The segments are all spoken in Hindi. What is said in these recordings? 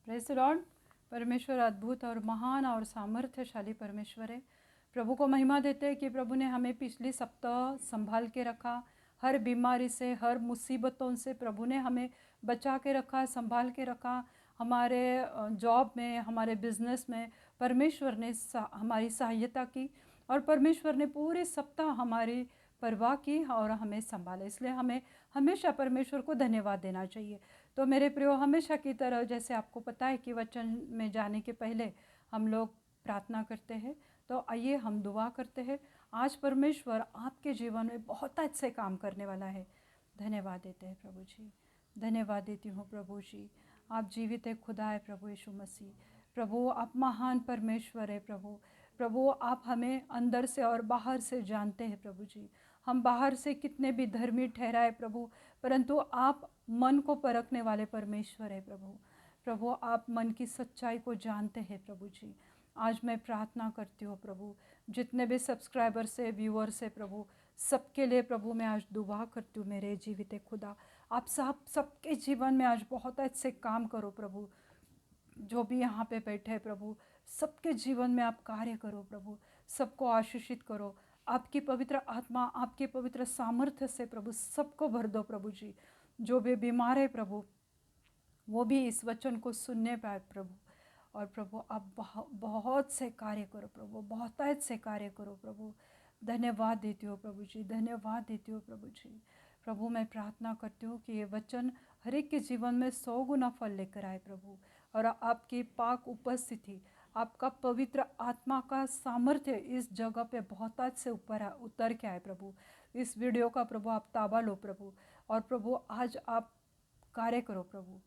Praise the Lord. परमेश्वर अद्भुत और महान और सामर्थ्यशाली परमेश्वर है। प्रभु को महिमा देते हैं कि प्रभु ने हमें पिछले सप्ताह संभाल के रखा। हर बीमारी से, हर मुसीबतों से प्रभु ने हमें बचा के रखा, संभाल के रखा। हमारे जॉब में, हमारे बिजनेस में परमेश्वर ने हमारी सहायता की और परमेश्वर ने पूरे सप्ताह हमारी परवाह की और हमें संभाला। इसलिए हमें हमेशा परमेश्वर को धन्यवाद देना चाहिए। तो मेरे प्रियो, हमेशा की तरह जैसे आपको पता है कि वचन में जाने के पहले हम लोग प्रार्थना करते हैं, तो आइए हम दुआ करते हैं। आज परमेश्वर आपके जीवन में बहुत अच्छे काम करने वाला है। धन्यवाद देते हैं प्रभु जी। धन्यवाद देती हूँ प्रभु जी। आप जीवित है खुदा है प्रभु यीशु मसीह। प्रभु आप महान परमेश्वर है प्रभु। प्रभु आप हमें अंदर से और बाहर से जानते हैं प्रभु जी। हम बाहर से कितने भी धर्मी ठहराए प्रभु, परंतु आप मन को परखने वाले परमेश्वर है प्रभु। प्रभु आप मन की सच्चाई को जानते हैं प्रभु जी। आज मैं प्रार्थना करती हूँ प्रभु, जितने भी सब्सक्राइबर से, व्यूअर से प्रभु, सबके लिए प्रभु मैं आज दुआ करती हूँ। मेरे जीवित खुदा, आप सबके जीवन में आज बहुत अच्छे काम करो प्रभु। जो भी यहाँ पे बैठे हैं प्रभु, सबके जीवन में आप कार्य करो प्रभु। सबको आशीषित करो। आपकी पवित्र आत्मा, आपके पवित्र सामर्थ्य से प्रभु सबको भर दो प्रभु जी। जो भी बीमार है प्रभु, वो भी इस वचन को सुनने पाए प्रभु। और प्रभु आप बहुत से कार्य करो प्रभु, बहुत से कार्य करो प्रभु। धन्यवाद देती हो प्रभु जी, धन्यवाद देती हो प्रभु जी। प्रभु मैं प्रार्थना करती हूँ कि ये वचन हर एक के जीवन में 100 गुना फल लेकर आए प्रभु। और आपकी पाक उपस्थिति, आपका पवित्र आत्मा का सामर्थ्य इस जगह पे बहुत से ऊपर उतर के आए प्रभु। इस वीडियो का प्रभु आप ताबा लो प्रभु। और प्रभु आज आप कार्य करो प्रभु।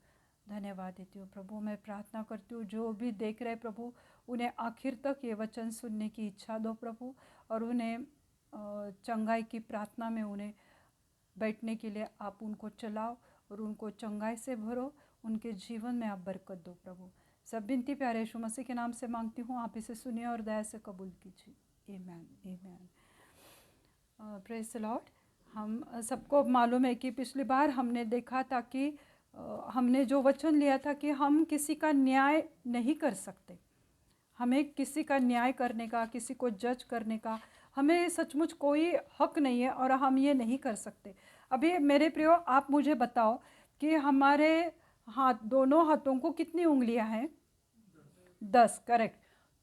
धन्यवाद देती हूँ प्रभु। मैं प्रार्थना करती हूँ जो भी देख रहे प्रभु, उन्हें आखिर तक ये वचन सुनने की इच्छा दो प्रभु। और उन्हें चंगाई की प्रार्थना में उन्हें बैठने के लिए आप उनको चलाओ और उनको चंगाई से भरो। उनके जीवन में आप बरकत दो प्रभु। सब विनती प्यारे यीशु मसीह के नाम से मांगती हूँ, आप इसे सुनिए और दया से कबूल कीजिए। आमीन आमीन। Praise the Lord. हम सबको मालूम है कि पिछली बार हमने देखा था कि हमने जो वचन लिया था कि हम किसी का न्याय नहीं कर सकते। हमें किसी का न्याय करने का, किसी को जज करने का हमें सचमुच कोई हक नहीं है और हम ये नहीं कर सकते। अभी मेरे प्रियो, आप मुझे बताओ कि हमारे हाथ, दोनों हाथों को कितनी उंगलियां हैं? 10, करेक्ट।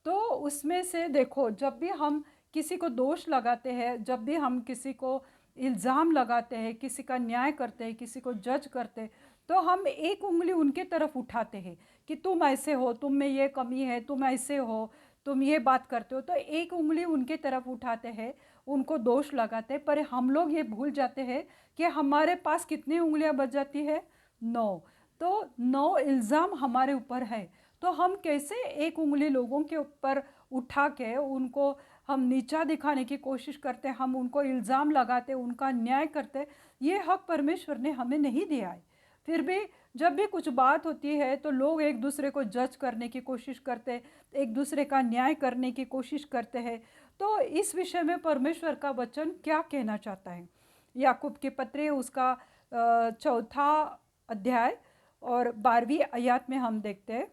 तो उसमें से देखो, जब भी हम किसी को दोष लगाते हैं, जब भी हम किसी को इल्ज़ाम लगाते हैं, किसी का न्याय करते हैं, किसी को जज करते हैं, तो हम एक उंगली उनके तरफ उठाते हैं कि तुम ऐसे हो, तुम में ये कमी है, तुम ऐसे हो, तुम ये बात करते हो। तो एक उंगली उनके तरफ उठाते हैं, उनको दोष लगाते हैं। पर हम लोग ये भूल जाते हैं कि हमारे पास कितनी उंगलियां बच जाती है? 9। तो 9 इल्ज़ाम हमारे ऊपर है। तो हम कैसे एक उंगली लोगों के ऊपर उठा के उनको हम नीचा दिखाने की कोशिश करते, हम उनको इल्ज़ाम लगाते, उनका न्याय करते। ये हक परमेश्वर ने हमें नहीं दिया है। फिर भी जब भी कुछ बात होती है तो लोग एक दूसरे को जज करने की कोशिश करते, एक दूसरे का न्याय करने की कोशिश करते हैं। तो इस विषय में परमेश्वर का वचन क्या कहना चाहता है? याकूब के पत्री उसका 4था अध्याय और 12वीं आयत में हम देखते हैं,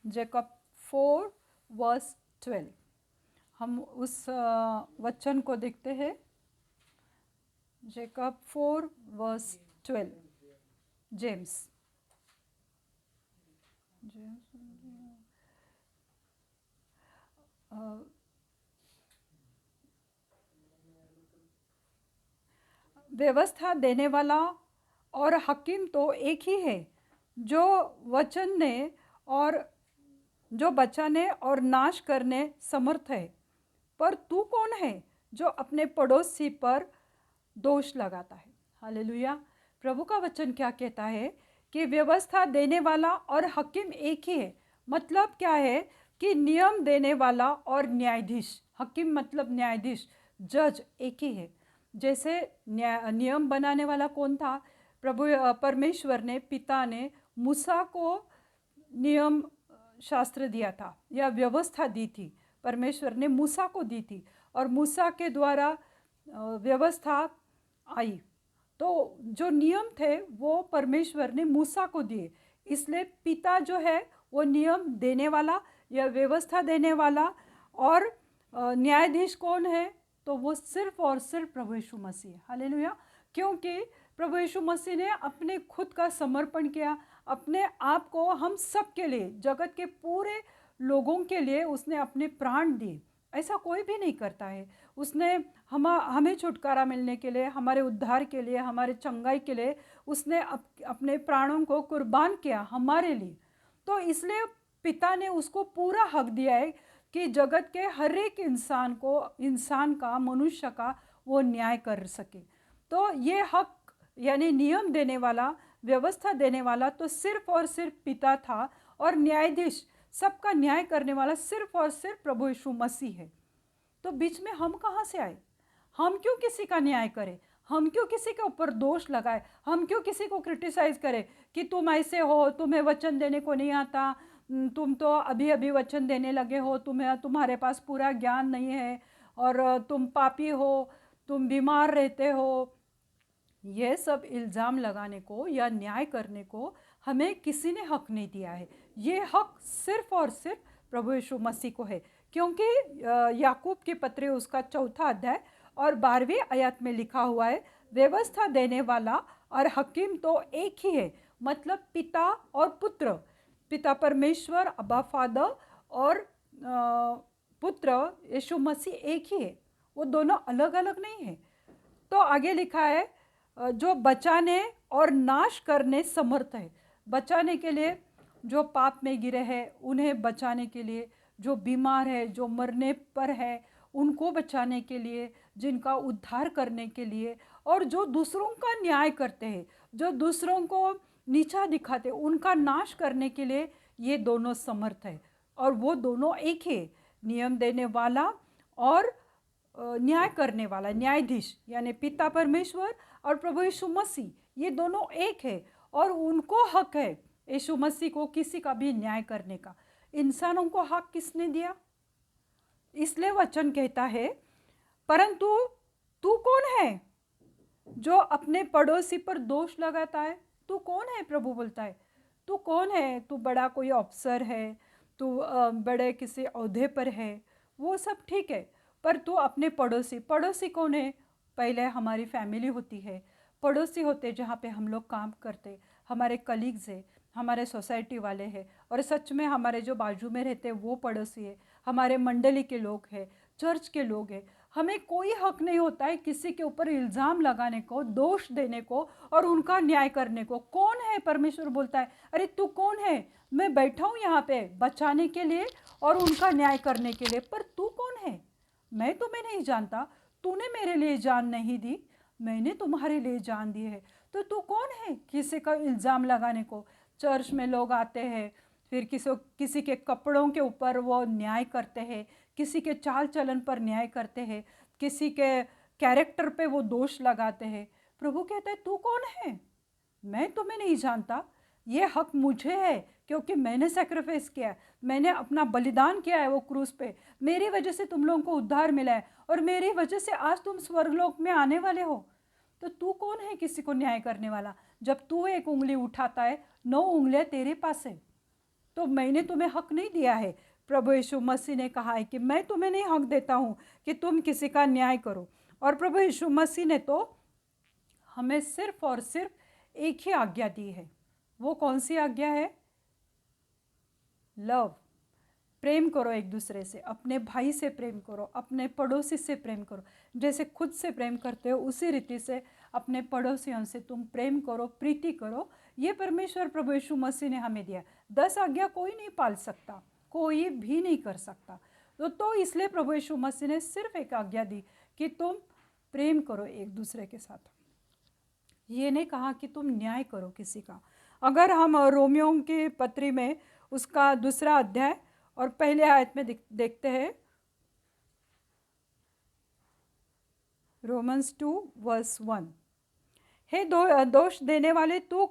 जेकब 4:12। हम उस वचन को देखते हैं, जेकब 4:12। जेम्स व्यवस्था देने वाला और हकीम तो एक ही है, जो वचन ने और जो बचाने और नाश करने समर्थ है। पर तू कौन है जो अपने पड़ोसी पर दोष लगाता है? हालेलुया। प्रभु का वचन क्या कहता है कि व्यवस्था देने वाला और हकीम एक ही है। मतलब क्या है कि नियम देने वाला और न्यायाधीश, हकीम मतलब न्यायाधीश, जज एक ही है। जैसे नियम बनाने वाला कौन था? प्रभु परमेश्वर ने, पिता ने मूसा को नियम शास्त्र दिया था या व्यवस्था दी थी। परमेश्वर ने मूसा को दी थी और मूसा के द्वारा व्यवस्था आई। तो जो नियम थे वो परमेश्वर ने मूसा को दिए इसलिए पिता जो है वो नियम देने वाला या व्यवस्था देने वाला, और न्यायाधीश कौन है? तो वो सिर्फ और सिर्फ प्रभु यीशु मसीह है। हालेलुया। क्योंकि प्रभु यीशु मसीह ने अपने खुद का समर्पण किया, अपने आप को हम सब के लिए, जगत के पूरे लोगों के लिए उसने अपने प्राण दिए। ऐसा कोई भी नहीं करता है। उसने हमें छुटकारा मिलने के लिए, हमारे उद्धार के लिए, हमारे चंगाई के लिए उसने अपने प्राणों को कुर्बान किया हमारे लिए। तो इसलिए पिता ने उसको पूरा हक दिया है कि जगत के हर एक इंसान का, मनुष्य का वो न्याय कर सके। तो ये हक यानी नियम देने वाला, व्यवस्था देने वाला तो सिर्फ और सिर्फ पिता था, और न्यायाधीश, सबका न्याय करने वाला सिर्फ और सिर्फ प्रभु यीशु मसीह है। तो बीच में हम कहाँ से आए? हम क्यों किसी का न्याय करें? हम क्यों किसी के ऊपर दोष लगाए? हम क्यों किसी को क्रिटिसाइज करें कि तुम ऐसे हो, तुम्हें वचन देने को नहीं आता, तुम तो अभी अभी वचन देने लगे हो, तुम्हारे पास पूरा ज्ञान नहीं है, और तुम पापी हो, तुम बीमार रहते हो। ये सब इल्ज़ाम लगाने को या न्याय करने को हमें किसी ने हक नहीं दिया है। ये हक सिर्फ और सिर्फ प्रभु यीशु मसीह को है। क्योंकि याकूब की पत्री उसका 4 अध्याय और 12वीं आयत में लिखा हुआ है, व्यवस्था देने वाला और हकीम तो एक ही है, मतलब पिता और पुत्र। पिता परमेश्वर, अब्बा फादर, और पुत्र यीशु मसीह एक ही है, वो दोनों अलग अलग नहीं है। तो आगे लिखा है, जो बचाने और नाश करने समर्थ है। बचाने के लिए, जो पाप में गिरे हैं उन्हें बचाने के लिए, जो बीमार है, जो मरने पर है उनको बचाने के लिए, जिनका उद्धार करने के लिए, और जो दूसरों का न्याय करते हैं, जो दूसरों को नीचा दिखाते हैं, उनका नाश करने के लिए ये दोनों समर्थ है। और वो दोनों एक ही, नियम देने वाला और न्याय करने वाला, न्यायाधीश यानी पिता परमेश्वर और प्रभु यीशु मसीह, ये दोनों एक है। और उनको हक है यीशु मसीह को किसी का भी न्याय करने का। इंसानों को हक किसने दिया? इसलिए वचन कहता है, परंतु तू कौन है जो अपने पड़ोसी पर दोष लगाता है? तू कौन है? प्रभु बोलता है, तू कौन है? तू बड़ा कोई अफसर है, तू बड़े किसी ओहदे पर है, वो सब ठीक है, पर तू अपने पड़ोसी कौन है? पहले हमारी फैमिली होती है, पड़ोसी होते जहाँ पे हम लोग काम करते, हमारे कलीग्स है, हमारे सोसाइटी वाले हैं, और सच में हमारे जो बाजू में रहते हैं वो पड़ोसी है, हमारे मंडली के लोग हैं, चर्च के लोग हैं। हमें कोई हक नहीं होता है किसी के ऊपर इल्ज़ाम लगाने को, दोष देने को और उनका न्याय करने को। कौन है? परमेश्वर बोलता है, अरे तू कौन है? मैं बैठा हूँ यहाँ पे बचाने के लिए और उनका न्याय करने के लिए, पर तू कौन है? मैं तुम्हें नहीं जानता, तूने मेरे लिए जान नहीं दी, मैंने तुम्हारे लिए जान दी है, तो तू कौन है किसी का इल्ज़ाम लगाने को? चर्च में लोग आते हैं, फिर किसी के कपड़ों के ऊपर वो न्याय करते हैं, किसी के चाल चलन पर न्याय करते हैं, किसी के कैरेक्टर पे वो दोष लगाते हैं। प्रभु कहता है, तू कौन है? मैं तुम्हें नहीं जानता। ये हक मुझे है क्योंकि मैंने सैक्रिफाइस किया है, मैंने अपना बलिदान किया है वो क्रूस पे, मेरी वजह से तुम लोगों को उद्धार मिला है, और मेरी वजह से आज तुम स्वर्गलोक में आने वाले हो। तो तू कौन है किसी को न्याय करने वाला? जब तू एक उंगली उठाता है, 9 उंगलियां तेरे पास है। तो मैंने तुम्हें हक नहीं दिया है। प्रभु यीशु मसीह ने कहा है कि मैं तुम्हें नहीं हक देता हूँ कि तुम किसी का न्याय करो। और प्रभु यीशु मसीह ने तो हमें सिर्फ और सिर्फ एक ही आज्ञा दी है। वो कौन सी आज्ञा है? लव, प्रेम करो एक दूसरे से, अपने भाई से प्रेम करो, अपने पड़ोसी से प्रेम करो, जैसे खुद से प्रेम करते हो उसी रीति से अपने पड़ोसियों से तुम प्रेम करो, प्रीति करो। ये परमेश्वर प्रभु यीशु मसीह ने हमें दिया। 10 आज्ञा कोई नहीं पाल सकता, कोई भी नहीं कर सकता। तो इसलिए प्रभु यीशु मसीह ने सिर्फ एक आज्ञा दी कि तुम प्रेम करो एक दूसरे के साथ। ये नहीं कहा कि तुम न्याय करो किसी का। अगर हम रोमियो की पत्री में उसका 2 अध्याय और पहले आयत में देखते हैं, रोमन्स 2:1, हे दोष देने वाले, तू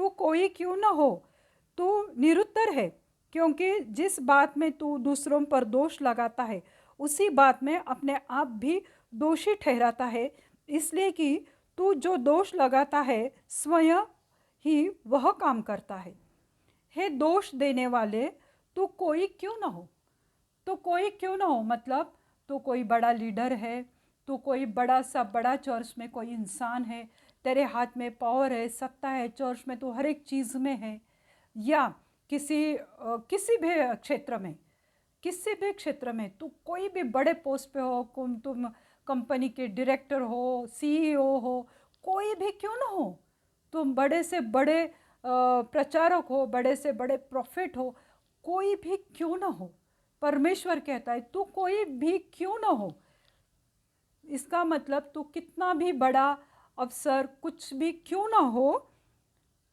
कोई क्यों न हो, तू निरुत्तर है, क्योंकि जिस बात में तू दूसरों पर दोष लगाता है उसी बात में अपने आप भी दोषी ठहराता है, इसलिए कि तू जो दोष लगाता है स्वयं ही वह काम करता है। हे दोष देने वाले, तू कोई क्यों ना हो, तो कोई क्यों ना हो मतलब तू कोई बड़ा लीडर है, तू कोई बड़ा चर्च में कोई इंसान है, तेरे हाथ में पावर है, सत्ता है, चर्च में तू हर एक चीज़ में है, या किसी भी क्षेत्र में तू कोई भी बड़े पोस्ट पे हो, तुम कंपनी के डायरेक्टर हो, सीईओ हो, कोई भी क्यों ना हो, तुम बड़े से बड़े प्रचारक हो, बड़े से बड़े प्रॉफिट हो, कोई भी क्यों ना हो, परमेश्वर कहता है तू कोई भी क्यों ना हो। इसका मतलब तू कितना भी बड़ा अफसर कुछ भी क्यों ना हो,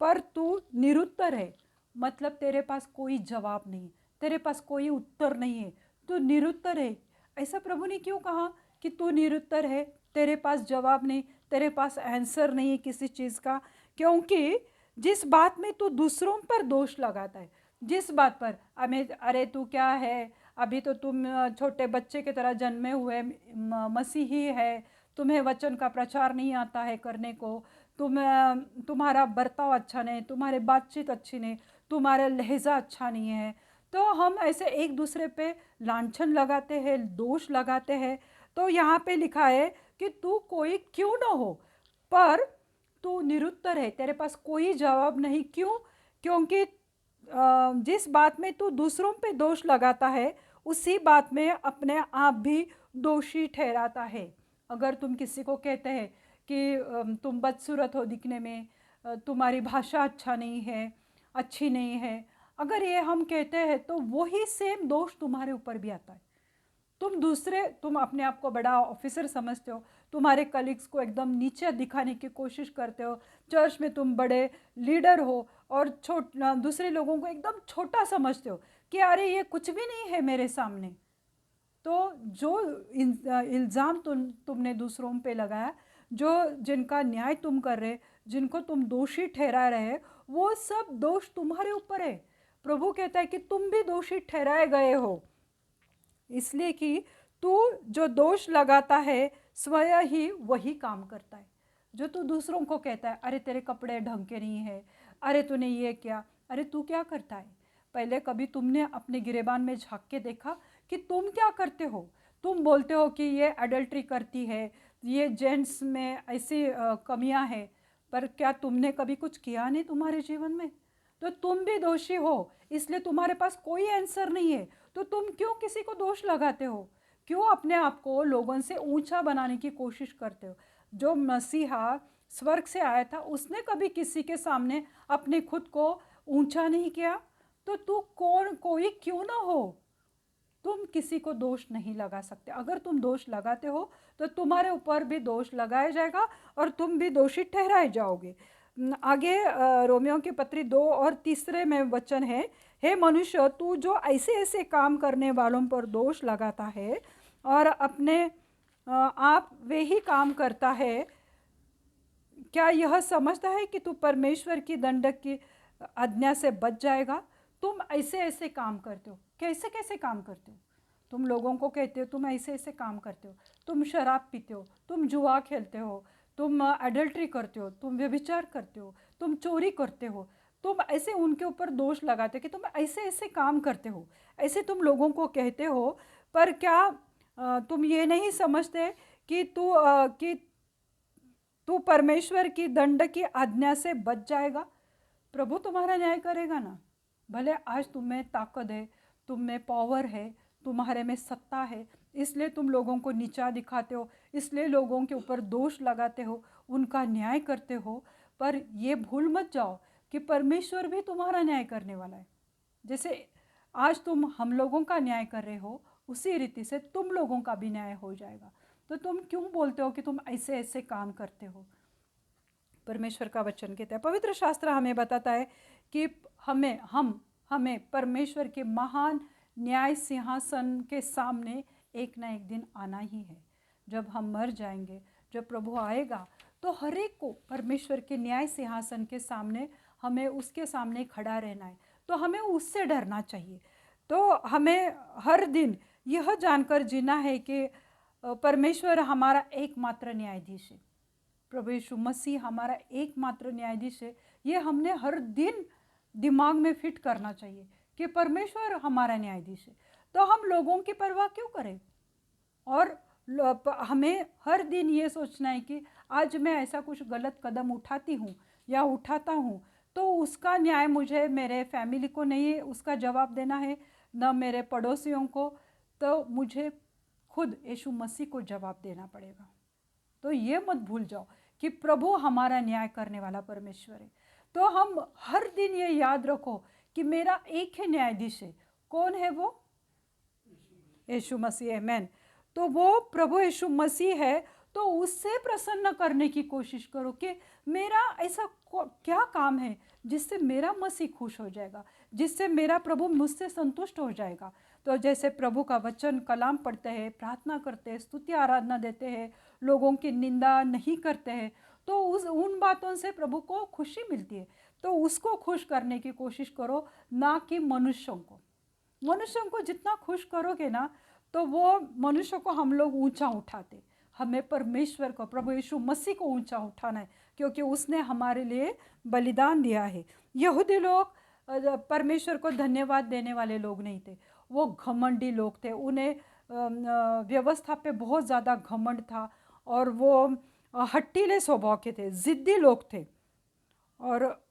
पर तू निरुत्तर है, मतलब तेरे पास कोई जवाब नहीं, तेरे पास कोई उत्तर नहीं है, तू निरुत्तर है। ऐसा प्रभु ने क्यों कहा कि तू निरुत्तर है, तेरे पास जवाब नहीं, तेरे पास आंसर नहीं है किसी चीज़ का? क्योंकि जिस बात में तू दूसरों पर दोष लगाता है, जिस बात पर अरे तू क्या है, अभी तो तुम छोटे बच्चे की तरह जन्मे हुए मसीही है, तुम्हें वचन का प्रचार नहीं आता है करने को, तुम्हारा बर्ताव अच्छा नहीं, तुम्हारी बातचीत अच्छी नहीं, तुम्हारा लहजा अच्छा नहीं है। तो हम ऐसे एक दूसरे पे लांछन लगाते हैं, दोष लगाते हैं। तो यहाँ पे लिखा है कि तू कोई क्यों ना हो, पर तू निरुत्तर है, तेरे पास कोई जवाब नहीं। क्यों? क्योंकि जिस बात में तू दूसरों पे दोष लगाता है, उसी बात में अपने आप भी दोषी ठहराता है। अगर तुम किसी को कहते हैं कि तुम बदसूरत हो दिखने में, तुम्हारी भाषा अच्छी नहीं है, अगर ये हम कहते हैं तो वही सेम दोष तुम्हारे ऊपर भी आता है। तुम अपने आप को बड़ा ऑफिसर समझते हो, तुम्हारे कलीग्स को एकदम नीचे दिखाने की कोशिश करते हो, चर्च में तुम बड़े लीडर हो और दूसरे लोगों को एकदम छोटा समझते हो कि अरे ये कुछ भी नहीं है मेरे सामने। तो जो इल्ज़ाम तुमने दूसरों पे लगाया, जिनका न्याय तुम कर रहे, जिनको तुम दोषी ठहरा रहे, वो सब दोष तुम्हारे ऊपर है। प्रभु कहता है कि तुम भी दोषी ठहराए गए हो, इसलिए कि तू जो दोष लगाता है स्वयं ही वही काम करता है। जो तू दूसरों को कहता है, अरे तेरे कपड़े ढंग के नहीं है, अरे तूने ये क्या, अरे तू क्या करता है? पहले कभी तुमने अपने गिरेबान में झांक के देखा कि तुम क्या करते हो? तुम बोलते हो कि ये अडल्ट्री करती है, ये जेंट्स में ऐसी कमियां हैं, पर क्या तुमने कभी कुछ किया नहीं तुम्हारे जीवन में? तो तुम भी दोषी हो, इसलिए तुम्हारे पास कोई आंसर नहीं है। तो तुम क्यों किसी को दोष लगाते हो? क्यों अपने आप को लोगों से ऊंचा बनाने की कोशिश करते हो? जो मसीहा स्वर्ग से आया था, उसने कभी किसी के सामने अपने खुद को ऊंचा नहीं किया। तो तू कोई क्यों ना हो, तुम किसी को दोष नहीं लगा सकते। अगर तुम दोष लगाते हो तो तुम्हारे ऊपर भी दोष लगाया जाएगा और तुम भी दोषी ठहराए जाओगे। आगे रोमियो की पत्री 2 और 3 में वचन है, हे मनुष्य, तू जो ऐसे ऐसे काम करने वालों पर दोष लगाता है और अपने आप वे ही काम करता है, क्या यह समझता है कि तू परमेश्वर की दंडक की आज्ञा से बच जाएगा? तुम ऐसे ऐसे काम करते हो। कैसे कैसे काम करते हो? तुम लोगों को कहते हो तुम ऐसे ऐसे काम करते हो, तुम शराब पीते हो, तुम जुआ खेलते हो, तुम एडल्ट्री करते हो, तुम व्यभिचार करते हो, तुम चोरी करते हो, तुम ऐसे उनके ऊपर दोष लगाते हो कि तुम ऐसे ऐसे काम करते हो, ऐसे तुम लोगों को कहते हो। पर क्या तुम ये नहीं समझते कि तू परमेश्वर की दंड की आज्ञा से बच जाएगा? प्रभु तुम्हारा न्याय करेगा ना। भले आज तुम में ताकत है, तुम में पावर है, तुम्हारे में सत्ता है, इसलिए तुम लोगों को नीचा दिखाते हो, इसलिए लोगों के ऊपर दोष लगाते हो, उनका न्याय करते हो। पर ये भूल मत जाओ कि परमेश्वर भी तुम्हारा न्याय करने वाला है। जैसे आज तुम हम लोगों का न्याय कर रहे हो, उसी रीति से तुम लोगों का भी न्याय हो जाएगा। तो तुम क्यों बोलते हो कि तुम ऐसे ऐसे काम करते हो? परमेश्वर का वचन कहता है, पवित्र शास्त्र हमें बताता है कि हमें परमेश्वर के महान न्याय सिंहासन के सामने एक ना एक दिन आना ही है। जब हम मर जाएंगे, जब प्रभु आएगा, तो हर एक को परमेश्वर के न्याय सिंहासन के सामने हमें उसके सामने खड़ा रहना है। तो हमें उससे डरना चाहिए। तो हमें हर दिन यह जानकर जीना है कि परमेश्वर हमारा एकमात्र न्यायाधीश है, प्रभु यीशु मसीह हमारा एकमात्र न्यायाधीश है। ये हमने हर दिन दिमाग में फिट करना चाहिए कि परमेश्वर हमारा न्यायाधीश है। तो हम लोगों की परवाह क्यों करें? और हमें हर दिन ये सोचना है कि आज मैं ऐसा कुछ गलत कदम उठाती हूँ या उठाता हूँ तो उसका न्याय मुझे मेरे फैमिली को नहीं उसका जवाब देना है, न मेरे पड़ोसियों को, तो मुझे खुद यीशु मसीह को जवाब देना पड़ेगा। तो ये मत भूल जाओ कि प्रभु हमारा न्याय करने वाला परमेश्वर है। तो हम हर दिन ये याद रखो कि मेरा एक ही न्यायाधीश है। कौन है वो? यीशु मसीह। आमीन। तो वो प्रभु यीशु मसीह है, तो उससे प्रसन्न करने की कोशिश करो कि मेरा ऐसा क्या काम है जिससे मेरा मसीह खुश हो जाएगा, जिससे मेरा प्रभु मुझसे संतुष्ट हो जाएगा। तो जैसे प्रभु का वचन कलाम पढ़ते हैं, प्रार्थना करते हैं, स्तुति आराधना देते हैं, लोगों की निंदा नहीं करते हैं, तो उन बातों से प्रभु को खुशी मिलती है। तो उसको खुश करने की कोशिश करो, ना कि मनुष्यों को। मनुष्यों को जितना खुश करोगे ना, तो वो मनुष्य को हम लोग ऊंचा उठाते। हमें परमेश्वर को, प्रभु यीशु मसीह को ऊंचा उठाना है, क्योंकि उसने हमारे लिए बलिदान दिया है। यहूदी लोग परमेश्वर को धन्यवाद देने वाले लोग नहीं थे, वो घमंडी लोग थे। उन्हें व्यवस्था पे बहुत ज़्यादा घमंड था और वो हट्टीले स्वभाव के थे, ज़िद्दी लोग थे, और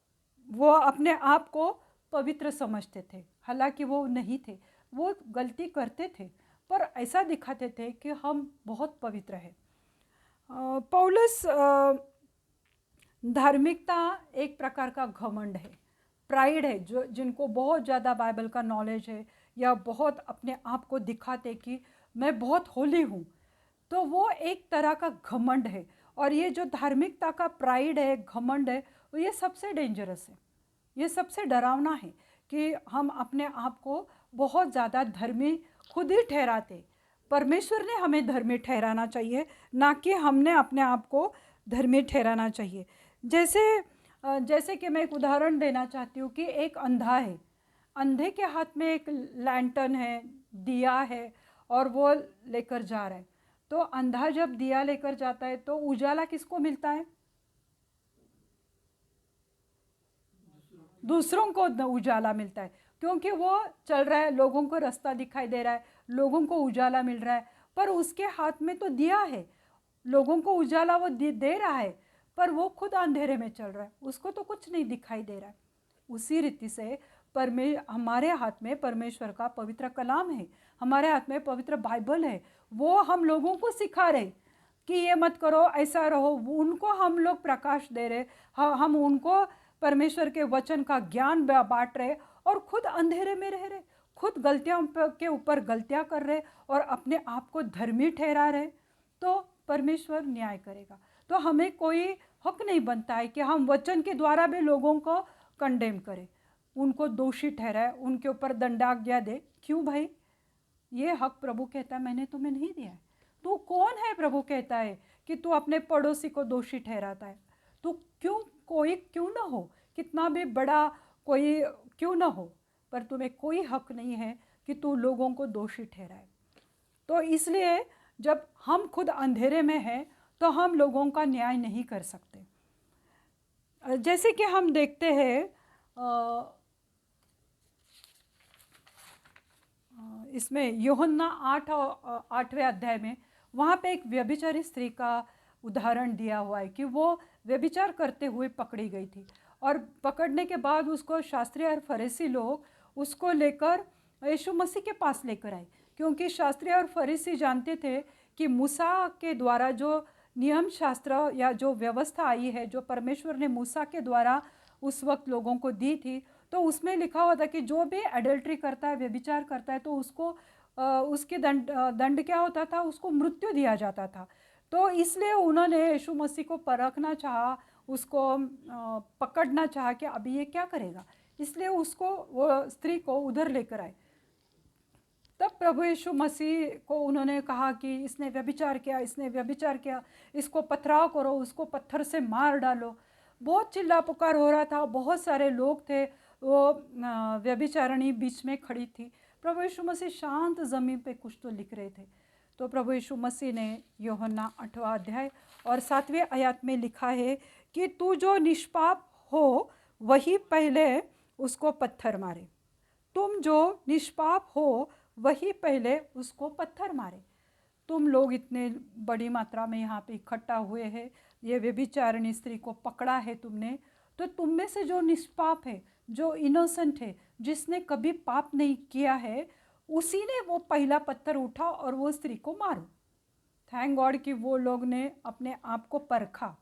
वो अपने आप को पवित्र समझते थे, हालांकि वो नहीं थे। वो गलती करते थे पर ऐसा दिखाते थे कि हम बहुत पवित्र हैं। पौलुस, धार्मिकता एक प्रकार का घमंड है, प्राइड है। जो जिनको बहुत ज़्यादा बाइबल का नॉलेज है या बहुत अपने आप को दिखाते कि मैं बहुत होली हूँ, तो वो एक तरह का घमंड है। और ये जो धार्मिकता का प्राइड है, घमंड है, ये सबसे डेंजरस है, ये सबसे डरावना है कि हम अपने आप को बहुत ज़्यादा धर्मी खुद ही ठहराते। परमेश्वर ने हमें धर्मी ठहराना चाहिए, ना कि हमने अपने आप को धर्मी ठहराना चाहिए। जैसे कि मैं एक उदाहरण देना चाहती हूँ कि एक अंधा है, अंधे के हाथ में एक लैंटर्न है, दिया है, और वो लेकर जा रहा है। तो अंधा जब दिया लेकर जाता है तो उजाला किसको मिलता है? दूसरों को उजाला मिलता है, क्योंकि वो चल रहा है, लोगों को रास्ता दिखाई दे रहा है, लोगों को उजाला मिल रहा है। पर उसके हाथ में तो दिया है, लोगों को उजाला वो दे रहा है, पर वो खुद अंधेरे में चल रहा है, उसको तो कुछ नहीं दिखाई दे रहा है। उसी रीति से हमारे हाथ में परमेश्वर का पवित्र कलाम है, हमारे हाथ में पवित्र बाइबल है। वो हम लोगों को सिखा रहे कि ये मत करो, ऐसा रहो। उनको हम लोग प्रकाश दे रहे, हम उनको परमेश्वर के वचन का ज्ञान बांट रहे, और खुद अंधेरे में रह रहे, खुद गलतियों के ऊपर गलतियां कर रहे और अपने आप को धर्मी ठहरा रहे। तो परमेश्वर न्याय करेगा। तो हमें कोई हक नहीं बनता है कि हम वचन के द्वारा भी लोगों को कंडेम करें, उनको दोषी ठहराए, उनके ऊपर दंडाज्ञा दे। क्यों भाई? ये हक प्रभु कहता है मैंने तुम्हें नहीं दिया है। तू कौन है? प्रभु कहता है कि तू अपने पड़ोसी को दोषी ठहराता है। तू कोई क्यों ना हो, कितना भी बड़ा कोई क्यों ना हो, पर तुम्हें कोई हक नहीं है कि तू लोगों को दोषी ठहराए। तो इसलिए जब हम खुद अंधेरे में हैं तो हम लोगों का न्याय नहीं कर सकते। जैसे कि हम देखते हैं इसमें यूहन्ना 8वें अध्याय में, वहाँ पे एक व्यभिचारी स्त्री का उदाहरण दिया हुआ है कि वो व्यभिचार करते हुए पकड़ी गई थी, और पकड़ने के बाद उसको शास्त्री और फरीसी लोग उसको लेकर यीशु मसीह के पास लेकर आए, क्योंकि शास्त्री और फरीसी जानते थे कि मूसा के द्वारा जो नियम शास्त्र या जो व्यवस्था आई है, जो परमेश्वर ने मूसा के द्वारा उस वक्त लोगों को दी थी, तो उसमें लिखा हुआ था कि जो भी एडल्ट्री करता है, व्यभिचार करता है, तो उसको उसके दंड क्या होता था? उसको मृत्यु दिया जाता था। तो इसलिए उन्होंने यीशु मसीह को परखना चाहा, उसको पकड़ना चाहा कि अभी ये क्या करेगा, इसलिए उसको, वो स्त्री को उधर लेकर आए। तब प्रभु यीशु मसीह को उन्होंने कहा कि इसने व्यभिचार किया, इसने व्यभिचार किया, इसको पथराव करो, उसको पत्थर से मार डालो। बहुत चिल्ला पुकार हो रहा था, बहुत सारे लोग थे, वो व्यभिचारिणी बीच में खड़ी थी। प्रभु यीशु मसीह शांत ज़मीन पे कुछ तो लिख रहे थे। तो प्रभु यीशु मसीह ने यूहन्ना 8वां अध्याय और 7वें आयत में लिखा है कि तू जो निष्पाप हो वही पहले उसको पत्थर मारे। तुम जो निष्पाप हो वही पहले उसको पत्थर मारे। तुम लोग इतने बड़ी मात्रा में यहाँ पे इकट्ठा हुए हैं, ये व्यभिचारिणी स्त्री को पकड़ा है तुमने, तो तुम में से जो निष्पाप है, जो इनोसेंट है, जिसने कभी पाप नहीं किया है, उसी ने वो पहला पत्थर उठा और वो स्त्री को मारो। थैंक गॉड कि वो लोग ने अपने आप को परखा,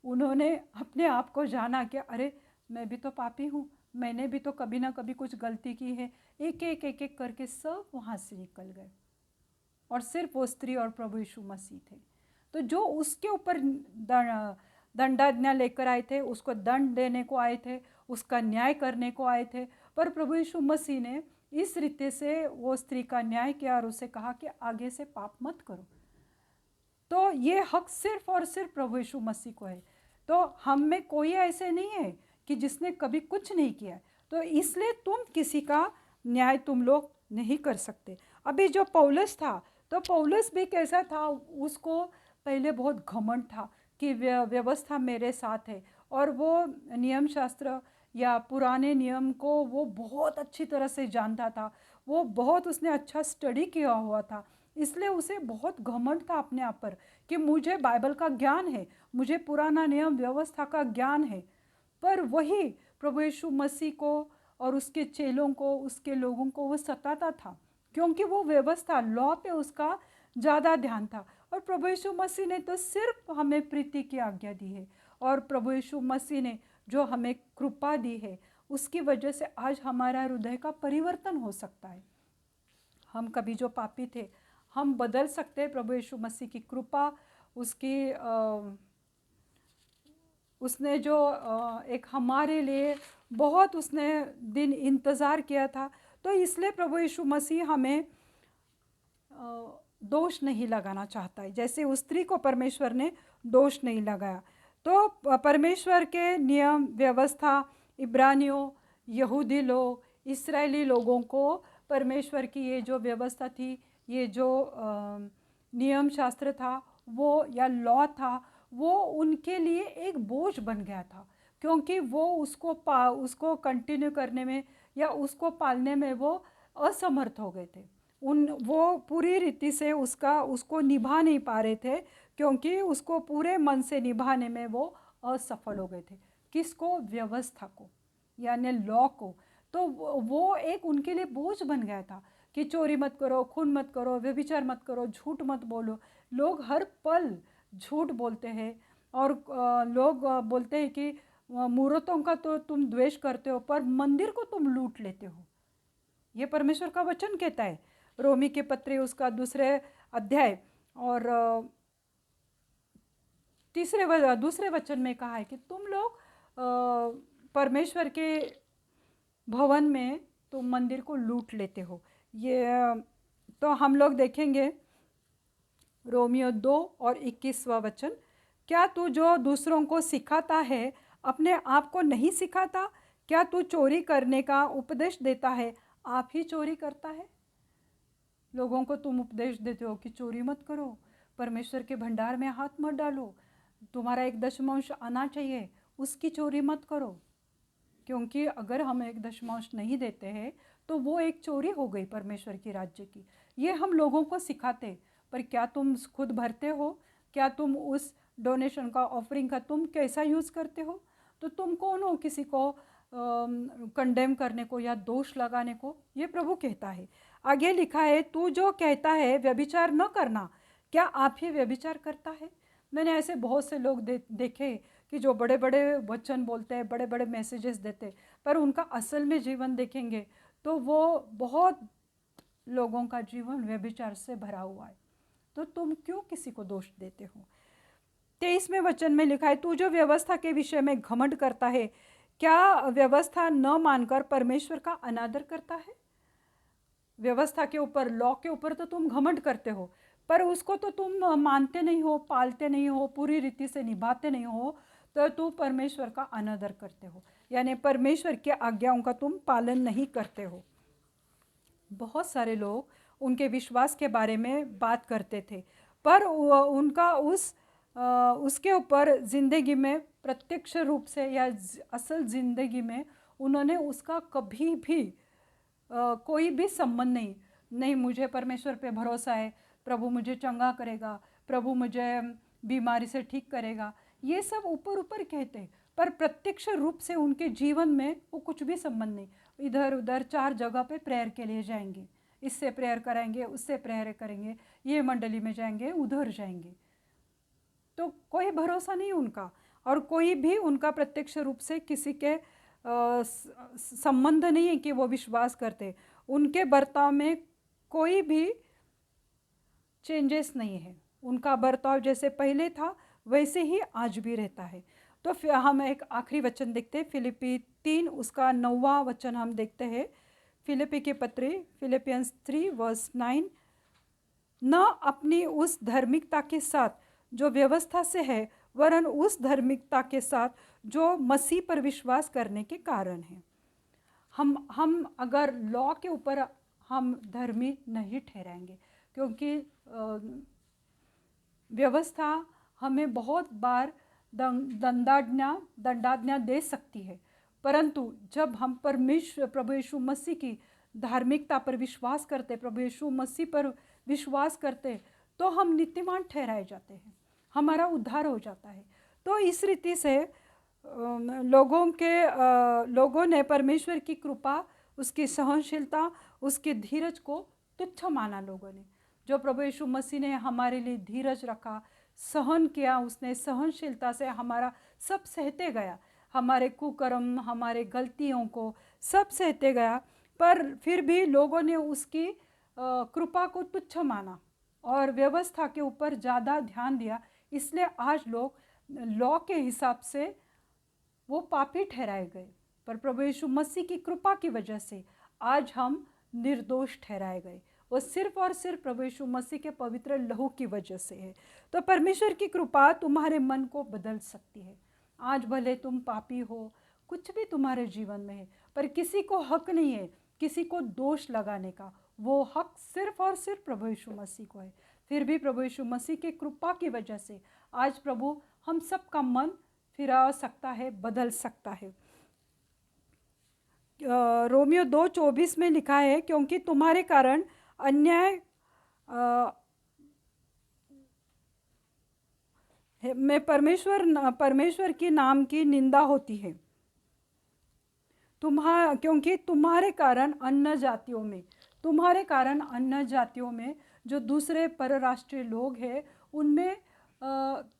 उन्होंने अपने आप को जाना कि अरे मैं भी तो पापी हूँ, मैंने भी तो कभी ना कभी कुछ गलती की है। एक एक एक एक करके सब वहाँ से निकल गए और सिर्फ वो स्त्री और प्रभु यीशु मसीह थे। तो जो उसके ऊपर दंडाज्ञा लेकर आए थे, उसको दंड देने को आए थे, उसका न्याय करने को आए थे, पर प्रभु यीशु मसीह ने इस रीति से वो स्त्री का न्याय किया और उसे कहा कि आगे से पाप मत करो। तो ये हक सिर्फ और सिर्फ प्रभु यीशु मसीह को है। तो हम में कोई ऐसे नहीं है कि जिसने कभी कुछ नहीं किया है, तो इसलिए तुम किसी का न्याय तुम लोग नहीं कर सकते। अभी जो पौलुस था, तो पौलुस भी कैसा था, उसको पहले बहुत घमंड था कि व्यवस्था मेरे साथ है, और वो नियम शास्त्र या पुराने नियम को वो बहुत अच्छी तरह से जानता था, वो बहुत उसने अच्छा स्टडी किया हुआ था, इसलिए उसे बहुत घमंड था अपने आप पर कि मुझे बाइबल का ज्ञान है, मुझे पुराना नियम व्यवस्था का ज्ञान है। पर वही प्रभु यीशु मसीह को और उसके चेलों को, उसके लोगों को वो सताता था, क्योंकि वो व्यवस्था लॉ पे उसका ज़्यादा ध्यान था। और प्रभु यीशु मसीह ने तो सिर्फ हमें प्रीति की आज्ञा दी है, और प्रभु यीशु मसीह ने जो हमें कृपा दी है, उसकी वजह से आज हमारा हृदय का परिवर्तन हो सकता है। हम कभी जो पापी थे, हम बदल सकते हैं प्रभु यीशु मसीह की कृपा, उसकी उसने जो एक हमारे लिए बहुत उसने दिन इंतज़ार किया था, तो इसलिए प्रभु यीशु मसीह हमें दोष नहीं लगाना चाहता है, जैसे उस स्त्री को परमेश्वर ने दोष नहीं लगाया। तो परमेश्वर के नियम व्यवस्था, इब्रानियों, यहूदी लोग, इस्राएली लोगों को परमेश्वर की ये जो व्यवस्था थी, ये जो नियम शास्त्र था, वो या लॉ था, वो उनके लिए एक बोझ बन गया था, क्योंकि वो उसको कंटिन्यू करने में या उसको पालने में वो असमर्थ हो गए थे। वो पूरी रीति से उसको निभा नहीं पा रहे थे, क्योंकि उसको पूरे मन से निभाने में वो असफल हो गए थे। किसको? व्यवस्था को, यानी लॉ को। तो वो एक उनके लिए बोझ बन गया था कि चोरी मत करो, खून मत करो, व्यभिचार मत करो, झूठ मत बोलो। लोग हर पल झूठ बोलते हैं, और लोग बोलते हैं कि मूर्तों का तो तुम द्वेष करते हो, पर मंदिर को तुम लूट लेते हो। ये परमेश्वर का वचन कहता है, रोमी के पत्री उसका 2 अध्याय और दूसरे वचन में कहा है कि तुम लोग परमेश्वर के भवन में तुम मंदिर को लूट लेते हो। ये तो हम लोग देखेंगे रोमियो 2 और 21वां वचन, क्या तू जो दूसरों को सिखाता है अपने आप को नहीं सिखाता? क्या तू चोरी करने का उपदेश देता है, आप ही चोरी करता है? लोगों को तुम उपदेश देते हो कि चोरी मत करो, परमेश्वर के भंडार में हाथ मत डालो, तुम्हारा 1/10 आना चाहिए, उसकी चोरी मत करो। क्योंकि अगर हम 1/10 नहीं देते हैं तो वो एक चोरी हो गई परमेश्वर की राज्य की। ये हम लोगों को सिखाते, पर क्या तुम खुद भरते हो? क्या तुम उस डोनेशन का, ऑफरिंग का तुम कैसा यूज़ करते हो? तो तुम कौन हो किसी को कंडेम करने को या दोष लगाने को? ये प्रभु कहता है। आगे लिखा है, तू जो कहता है व्यभिचार न करना, क्या आप ही व्यभिचार करता है? मैंने ऐसे बहुत से लोग देखे कि जो बड़े बड़े वचन बोलते हैं, बड़े बड़े मैसेजेस देते, पर उनका असल में जीवन देखेंगे तो वो बहुत लोगों का जीवन व्यभिचार से भरा हुआ है। तो तुम क्यों किसी को दोष देते हो? 23वें वचन में लिखा है, तू जो व्यवस्था के विषय में घमंड करता है, क्या व्यवस्था न मानकर परमेश्वर का अनादर करता है? व्यवस्था के ऊपर, लॉ के ऊपर तो तुम घमंड करते हो, पर उसको तो तुम मानते नहीं हो, पालते नहीं हो, पूरी रीति से निभाते नहीं हो, तो तू परमेश्वर का अनादर करते हो, यानी परमेश्वर की आज्ञाओं का तुम पालन नहीं करते हो। बहुत सारे लोग उनके विश्वास के बारे में बात करते थे, पर उनका उसके ऊपर ज़िंदगी में प्रत्यक्ष रूप से या असल ज़िंदगी में उन्होंने उसका कभी भी कोई भी संबंध नहीं मुझे परमेश्वर पे भरोसा है, प्रभु मुझे चंगा करेगा, प्रभु मुझे बीमारी से ठीक करेगा, ये सब ऊपर ऊपर कहते हैं, पर प्रत्यक्ष रूप से उनके जीवन में वो कुछ भी संबंध नहीं। इधर उधर 4 जगह पे प्रेयर के लिए जाएंगे, इससे प्रेयर कराएंगे, उससे प्रेयर करेंगे, ये मंडली में जाएंगे, उधर जाएंगे, तो कोई भरोसा नहीं उनका, और कोई भी उनका प्रत्यक्ष रूप से किसी के संबंध नहीं है कि वो विश्वास करते। उनके बर्ताव में कोई भी चेंजेस नहीं है, उनका बर्ताव जैसे पहले था वैसे ही आज भी रहता है। तो फिर हम एक आखिरी वचन देखते हैं, फिलिपी 3 उसका 9वां वचन हम देखते हैं। फिलिपी के पत्री फिलिपियंस 3 वर्स 9, न अपनी उस धार्मिकता के साथ जो व्यवस्था से है, वरन उस धार्मिकता के साथ जो मसीह पर विश्वास करने के कारण है। हम अगर लॉ के ऊपर हम धर्मी नहीं ठहराएंगे, क्योंकि व्यवस्था हमें बहुत बार दंडाज्ञा दे सकती है, परंतु जब हम परमेश्वर प्रभु यीशु मसीह की धार्मिकता पर विश्वास करते, प्रभु यीशु मसीह पर विश्वास करते, तो हम नीतिमान ठहराए जाते हैं, हमारा उद्धार हो जाता है। तो इस रीति से लोगों ने परमेश्वर की कृपा, उसकी सहनशीलता, उसके धीरज को तुच्छ माना। लोगों ने जो प्रभु यीशु मसीह ने हमारे लिए धीरज रखा, सहन किया, उसने सहनशीलता से हमारा सब सहते गया, हमारे कुकर्म, हमारे गलतियों को सब सहते गया, पर फिर भी लोगों ने उसकी कृपा को तुच्छ माना और व्यवस्था के ऊपर ज़्यादा ध्यान दिया। इसलिए आज लोग लॉ के हिसाब से वो पापी ठहराए गए, पर प्रभु यीशु मसीह की कृपा की वजह से आज हम निर्दोष ठहराए गए। वो सिर्फ और सिर्फ प्रभु यीशु मसीह के पवित्र लहू की वजह से है। तो परमेश्वर की कृपा तुम्हारे मन को बदल सकती है। आज भले तुम पापी हो, कुछ भी तुम्हारे जीवन में है, पर किसी को हक नहीं है किसी को दोष लगाने का, वो हक सिर्फ और सिर्फ प्रभु यीशु मसीह को है। फिर भी प्रभु यीशु मसीह की कृपा की वजह से आज प्रभु हम सब का मन फिरा सकता है, बदल सकता है। रोमियो 2:24 में लिखा है, क्योंकि तुम्हारे कारण अन्याय में परमेश्वर की नाम की निंदा होती है। क्योंकि तुम्हारे कारण अन्य जातियों में जो दूसरे परराष्ट्रीय लोग हैं, उनमें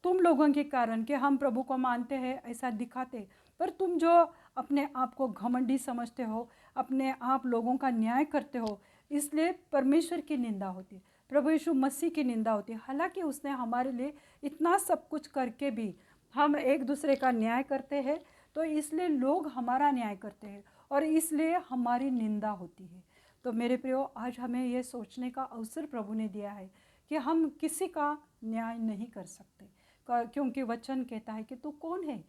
तुम लोगों के कारण कि हम प्रभु को मानते हैं ऐसा दिखाते, पर तुम जो अपने आप को घमंडी समझते हो, अपने आप लोगों का न्याय करते हो, इसलिए परमेश्वर की निंदा होती, प्रभु यीशु मसीह की निंदा होती। हालांकि उसने हमारे लिए इतना सब कुछ करके भी हम एक दूसरे का न्याय करते हैं, तो इसलिए लोग हमारा न्याय करते हैं और इसलिए हमारी निंदा होती है। तो मेरे प्रियो, आज हमें ये सोचने का अवसर प्रभु ने दिया है कि हम किसी का न्याय नहीं कर सकते, क्योंकि वचन कहता है कि तू कौन है,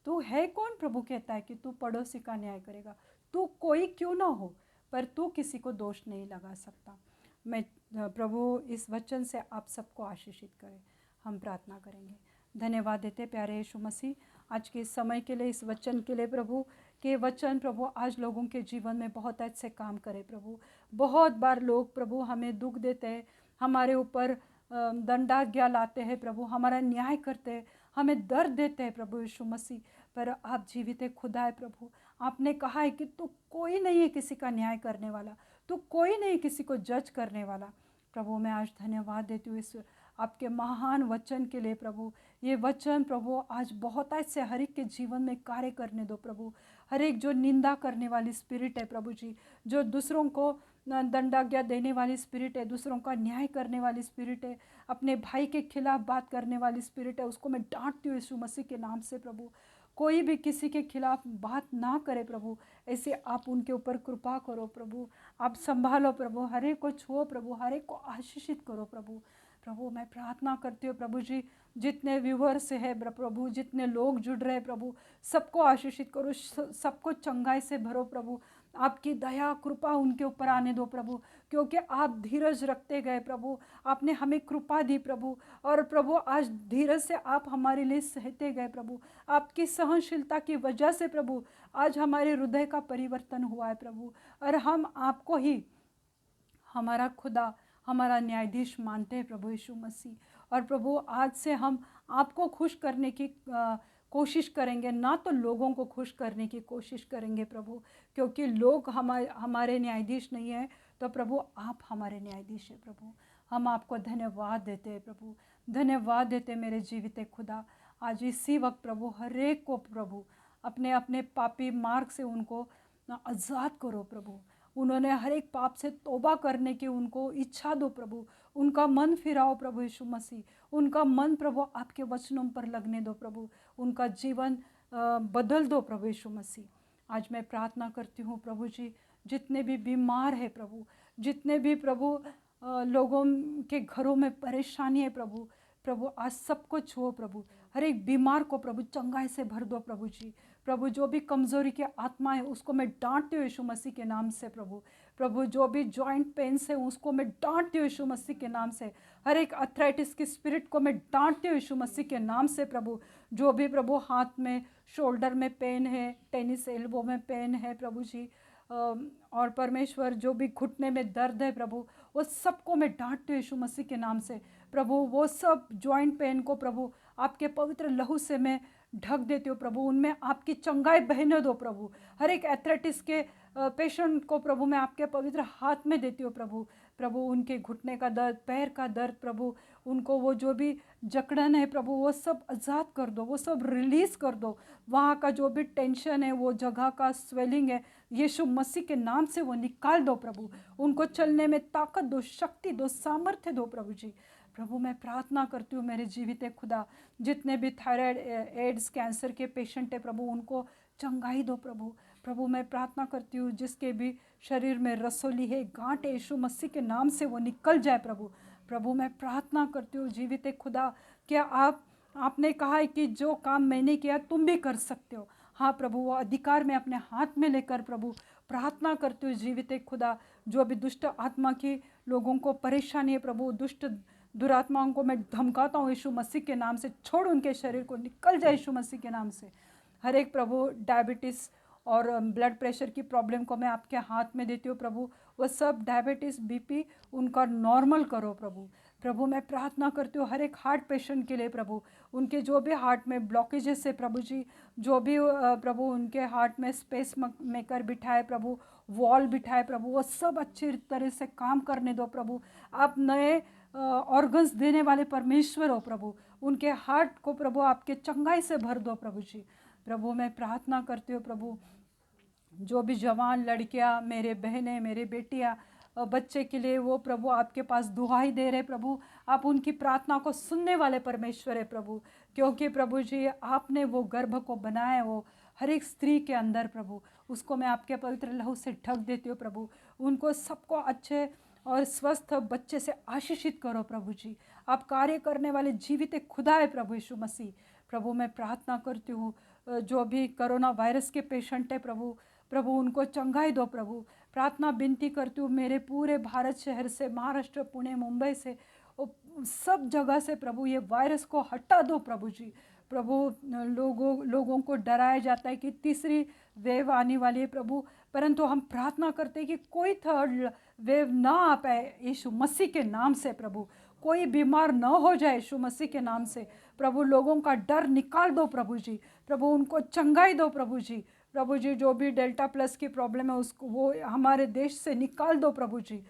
तू है कौन। प्रभु कहता है कि तू पड़ोसी का न्याय करेगा, तू कोई क्यों ना हो, पर तू किसी को दोष नहीं लगा सकता। मैं प्रभु इस वचन से आप सबको आशीषित करे। हम प्रार्थना करेंगे। धन्यवाद देते प्यारे यीशु मसीह आज के समय के लिए, इस वचन के लिए प्रभु, के वचन प्रभु आज लोगों के जीवन में बहुत अच्छे काम करे प्रभु। बहुत बार लोग प्रभु हमें दुख देते हैं, हमारे ऊपर दंडाज्ञा लाते हैं प्रभु, हमारा न्याय करते हैं, हमें दर्द देते हैं प्रभु यीशु मसीह, पर आप जीवित खुदा है प्रभु। आपने कहा है कि तू कोई नहीं है किसी का न्याय करने वाला, तू कोई नहीं किसी को जज करने वाला। प्रभु मैं आज धन्यवाद देती हूँ इस आपके महान वचन के लिए प्रभु। ये वचन प्रभु आज बहुत ऐसे हर एक के जीवन में कार्य करने दो प्रभु। हर एक जो निंदा करने वाली स्पिरिट है प्रभु जी, जो दूसरों को दंडाज्ञा देने वाली स्पिरिट है, दूसरों का न्याय करने वाली स्पिरिट है, अपने भाई के खिलाफ बात करने वाली स्पिरिट है, उसको मैं डांटती हूँ यीशु मसीह के नाम से प्रभु। कोई भी किसी के खिलाफ बात ना करे प्रभु, ऐसे आप उनके ऊपर कृपा करो प्रभु। आप संभालो प्रभु, हर एक को छुओ प्रभु, हर एक को आशीषित करो प्रभु। प्रभु मैं प्रार्थना करती हूँ प्रभु जी, जितने व्यूअर्स है प्रभु, जितने लोग जुड़ रहे हैं प्रभु, सबको आशीषित करो, सबको चंगाई से भरो प्रभु। आपकी दया कृपा उनके ऊपर आने दो प्रभु, क्योंकि आप धीरज रखते गए प्रभु, आपने हमें कृपा दी प्रभु। और प्रभु आज धीरज से आप हमारे लिए सहते गए प्रभु, आपकी सहनशीलता की वजह से प्रभु आज हमारे हृदय का परिवर्तन हुआ है प्रभु। और हम आपको ही हमारा खुदा, हमारा न्यायाधीश मानते हैं प्रभु यीशु मसीह। और प्रभु आज से हम आपको खुश करने की कोशिश करेंगे, ना तो लोगों को खुश करने की कोशिश करेंगे प्रभु, क्योंकि लोग हमारे न्यायाधीश नहीं है, तो प्रभु आप हमारे न्यायाधीश हैं प्रभु। हम आपको धन्यवाद देते हैं प्रभु, धन्यवाद देते मेरे जीवित खुदा। आज इसी वक्त प्रभु हर एक को प्रभु अपने अपने पापी मार्ग से उनको आज़ाद करो प्रभु। उन्होंने हर एक पाप से तौबा करने की उनको इच्छा दो प्रभु, उनका मन फिराओ प्रभु यीशु मसीह, उनका मन प्रभु आपके वचनों पर लगने दो प्रभु, उनका जीवन बदल दो प्रभु यीशु मसीह। आज मैं प्रार्थना करती हूँ प्रभु जी, जितने भी बीमार है प्रभु, जितने भी प्रभु लोगों के घरों में परेशानी है प्रभु, प्रभु आज सबको छुओ प्रभु, हर एक बीमार को प्रभु चंगाई से भर दो प्रभु जी। प्रभु जो भी कमज़ोरी की आत्मा है उसको मैं डांटती हूँ यीशु मसीह के नाम से प्रभु। प्रभु जो भी जॉइंट पेन्स है उसको मैं डांटती हूँ यीशु मसीह के नाम से। हर एक अथराइटिस की स्पिरिट को मैं डांटती हूँ यीशु मसीह के नाम से प्रभु। जो भी प्रभु हाथ में शोल्डर में पेन है, टेनिस एल्बो में पेन है प्रभु जी, और परमेश्वर जो भी घुटने में दर्द है प्रभु, वो सबको मैं डांटती हूँ यीशु मसीह के नाम से प्रभु। वो सब जॉइंट पेन को प्रभु आपके पवित्र लहू से मैं ढक देती हो प्रभु, उनमें आपकी चंगाई बहने दो प्रभु। हर एक एथलेटिक्स के पेशेंट को प्रभु मैं आपके पवित्र हाथ में देती हूँ प्रभु। प्रभु उनके घुटने का दर्द, पैर का दर्द प्रभु, उनको वो जो भी जकड़न है प्रभु वो सब आज़ाद कर दो, वो सब रिलीज़ कर दो। वहाँ का जो भी टेंशन है, वो जगह का स्वेलिंग है, यीशु मसीह के नाम से वो निकाल दो प्रभु। उनको चलने में ताकत दो, शक्ति दो, सामर्थ्य दो प्रभु जी। प्रभु मैं प्रार्थना करती हूँ मेरे जीवित खुदा, जितने भी थायराइड, एड्स, कैंसर के पेशेंट है प्रभु उनको चंगाई दो प्रभु। प्रभु मैं प्रार्थना करती हूँ जिसके भी शरीर में रसोली है, गांठ है, यीशु मसीह के नाम से वो निकल जाए प्रभु। प्रभु मैं प्रार्थना करती हूँ जीवित खुदा, क्या आपने कहा है कि जो काम मैंने किया तुम भी कर सकते हो। हाँ प्रभु, वो अधिकार मैं अपने हाथ में लेकर प्रभु प्रार्थना करती हूँ जीवित खुदा। जो भी दुष्ट आत्मा की लोगों को परेशानी है प्रभु, दुष्ट दुरात्माओं को मैं धमकाता हूँ यीशु मसीह के नाम से, छोड़ उनके शरीर को, निकल जाए यीशु मसीह के नाम से। हर एक प्रभु डायबिटीज़ और ब्लड प्रेशर की प्रॉब्लम को मैं आपके हाथ में देती हूँ प्रभु। वो सब डायबिटीज़, बीपी उनका नॉर्मल करो प्रभु। प्रभु मैं प्रार्थना करती हूँ हर एक हार्ट पेशेंट के लिए प्रभु, उनके जो भी हार्ट में ब्लॉकेजेस है प्रभु जी, जो भी प्रभु उनके हार्ट में स्पेस मेकर बिठाए प्रभु, वॉल बिठाए प्रभु, वो सब अच्छी तरह से काम करने दो प्रभु। आप नए ऑर्गन्स देने वाले परमेश्वर हो प्रभु, उनके हार्ट को प्रभु आपके चंगाई से भर दो प्रभु जी। प्रभु मैं प्रार्थना करती हूँ प्रभु, जो भी जवान लड़कियाँ, मेरे बहनें, मेरे बेटियाँ, बच्चे के लिए वो प्रभु आपके पास दुहाई दे रहे प्रभु, आप उनकी प्रार्थना को सुनने वाले परमेश्वर है प्रभु। क्योंकि प्रभु जी आपने वो गर्भ को बनाया, वो हर एक स्त्री के अंदर प्रभु, उसको मैं आपके पवित्र लहू से ढक देती हूँ प्रभु। उनको सबको अच्छे और स्वस्थ बच्चे से आशीषित करो प्रभु जी। आप कार्य करने वाले जीवित खुदा है प्रभु यीशु मसीह। प्रभु मैं प्रार्थना करती हूँ जो भी कोरोना वायरस के पेशेंट है प्रभु, प्रभु उनको चंगाई दो प्रभु। प्रार्थना विनती करती हूँ मेरे पूरे भारत शहर से, महाराष्ट्र, पुणे, मुंबई से, सब जगह से प्रभु ये वायरस को हटा दो प्रभु जी। प्रभु लोगों को डराया जाता है कि तीसरी वेव आने वाली है प्रभु, परंतु हम प्रार्थना करते हैं कि कोई थर्ड वेव ना आ पाए यीशु मसीह के नाम से प्रभु। कोई बीमार न हो जाए यीशु मसीह के नाम से प्रभु। लोगों का डर निकाल दो प्रभु जी। प्रभु उनको चंगाई दो प्रभु जी। प्रभु जी जो भी डेल्टा प्लस की प्रॉब्लम है उसको वो हमारे देश से निकाल दो प्रभु जी।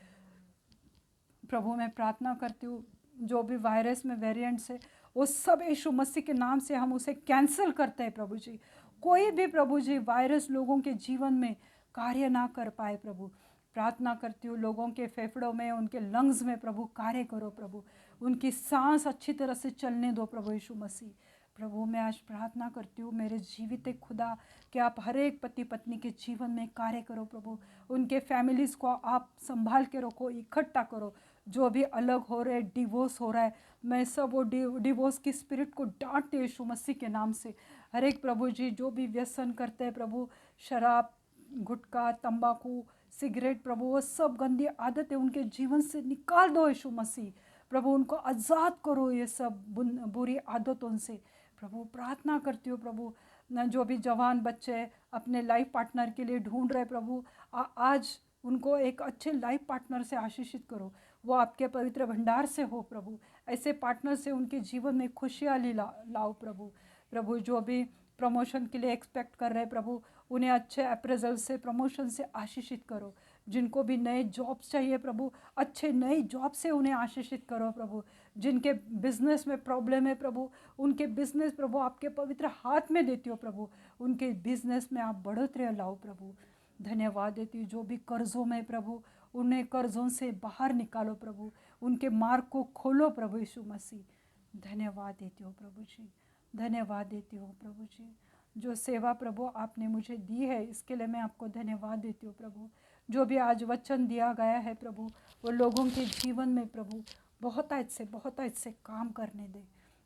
प्रभु मैं प्रार्थना करती हूँ जो भी वायरस में वेरिएंट्स है वो सब यीशु मसीह के नाम से हम उसे कैंसिल करते हैं प्रभु जी। कोई भी प्रभु जी वायरस लोगों के जीवन में कार्य ना कर पाए प्रभु। प्रार्थना करती हूँ लोगों के फेफड़ों में, उनके लंग्स में प्रभु कार्य करो प्रभु। उनकी सांस अच्छी तरह से चलने दो प्रभु यीशु मसीह। प्रभु मैं आज प्रार्थना करती हूँ मेरे जीवित खुदा कि आप हर एक पति पत्नी के जीवन में कार्य करो प्रभु। उनके फैमिलीज़ को आप संभाल के रखो, इकट्ठा करो। जो भी अलग हो रहे, डिवोर्स हो रहा है, मैं सब वो डिवोर्स की स्पिरिट को डांटती हूँ यीशु मसीह के नाम से। हर एक प्रभु जी जो भी व्यसन करते हैं प्रभु, शराब गुटखा, तंबाकू, सिगरेट, प्रभु वो सब गंदी आदतें उनके जीवन से निकाल दो यीशु मसीह। प्रभु उनको आज़ाद करो ये सब बुरी आदतों से। प्रभु प्रार्थना करती हो प्रभु, न जो भी जवान बच्चे अपने लाइफ पार्टनर के लिए ढूंढ रहे प्रभु, आज उनको एक अच्छे लाइफ पार्टनर से आशीषित करो। वो आपके पवित्र भंडार से हो प्रभु। ऐसे पार्टनर से उनके जीवन में खुशहाली लाओ प्रभु। प्रभु जो भी प्रमोशन के लिए एक्सपेक्ट कर रहे हैं प्रभु, उन्हें अच्छे अप्रेजल से, प्रमोशन से आशीषित करो। जिनको भी नए जॉब्स चाहिए प्रभु, अच्छे नए जॉब से उन्हें आशीषित करो प्रभु। जिनके बिजनेस में प्रॉब्लम है प्रभु, उनके बिजनेस प्रभु आपके पवित्र हाथ में देती हो प्रभु। उनके बिजनेस में आप बढ़ोतरी लाओ प्रभु। धन्यवाद देती हूँ जो भी कर्ज़ों में प्रभु, उन्हें कर्ज़ों से बाहर निकालो प्रभु। उनके मार्ग को खोलो प्रभु यीशु मसीह। धन्यवाद देती हूँ प्रभु जी, धन्यवाद देती हूँ प्रभु जी। जो सेवा प्रभु आपने मुझे दी है, इसके लिए मैं आपको धन्यवाद देती हूँ प्रभु। जो भी आज वचन दिया गया है प्रभु, वो लोगों के जीवन में प्रभु बहुत से काम करने दे।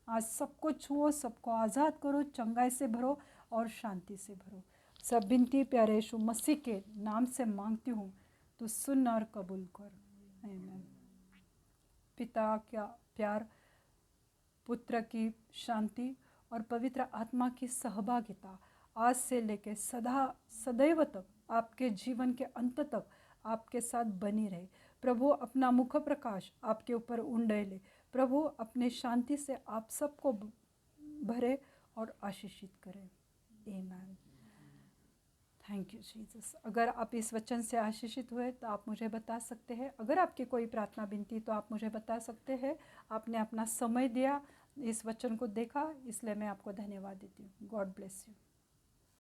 आज सबको छुओ, सबको आज़ाद करो, चंगाई से भरो और शांति से भरो। सब विनती प्यारे यीशु मसीह के नाम से मांगती हूँ, तो सुन और कबूल कर। आमीन। पिता का प्यार, पुत्र की शांति और पवित्र आत्मा की सहभागिता आज से लेकर सदैव तक आपके जीवन के अंत तक आपके साथ बनी रहे। प्रभु अपना मुख प्रकाश आपके ऊपर उंडेले। प्रभु अपने शांति से आप सबको भरे और आशीषित करें। आमीन। Thank you Jesus. अगर आप इस वचन से आशीषित हुए तो आप मुझे बता सकते हैं। अगर आपकी कोई प्रार्थना विनती तो आप मुझे बता सकते हैं। आपने अपना समय दिया, इस वचन को देखा, इसलिए मैं आपको धन्यवाद देती हूँ। God bless you.